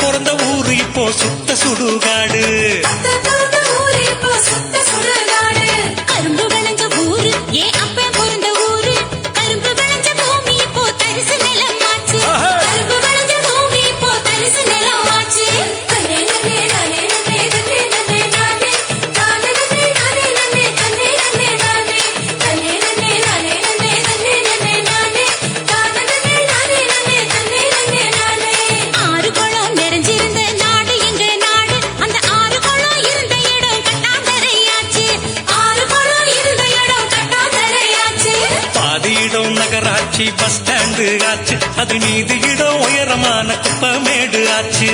பிறந்த ஊரு இப்போ சுத்த சுடுகாடு. கரும்பு விளைஞ்ச ஊரு ஏன் அப்ப பிறந்த ஊரு. கரும்பு விளைஞ்ச பூமி இப்போ தரிசு நிலமாச்சு. கரும்பு விளைஞ்ச பூமி இப்போ தரிசு நிலமாச்சு. பஸ் ஸ்டாண்டு ஆச்சு, அது நீதி இடம் உயரமான குப்பமேடு ஆச்சு.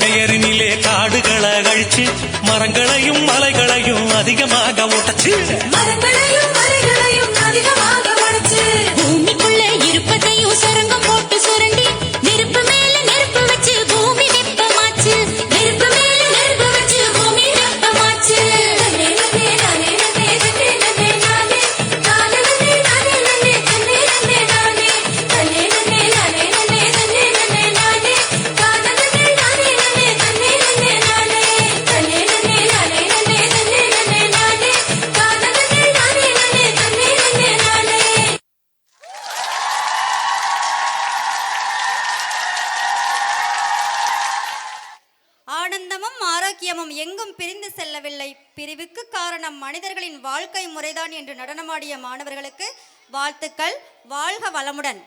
பெயரினிலே காடுகளை அழிச்சு மரங்களையும் மலைகளையும் அதிகமாக உடைச்சு பூமிக்குள்ள இருப்பதையும் சுரங்கம் போட்டு சுரண்டி நெருப்பு மேல நெருப்பு வச்சு பூமி வெப்பமாச்சு. நெருப்பு மேல நெருப்பு வச்சு பூமி வெப்பமாச்சு. ஆனந்தமும் ஆரோக்கியமும் எங்கும் பிரிந்து செல்லவில்லை. பிரிவுக்கு காரணம் மனிதர்களின் வாழ்க்கை முறைதான் என்று நடனமாடிய மாணவர்களுக்கு வாழ்த்துக்கள். வாழ்க வளமுடன்.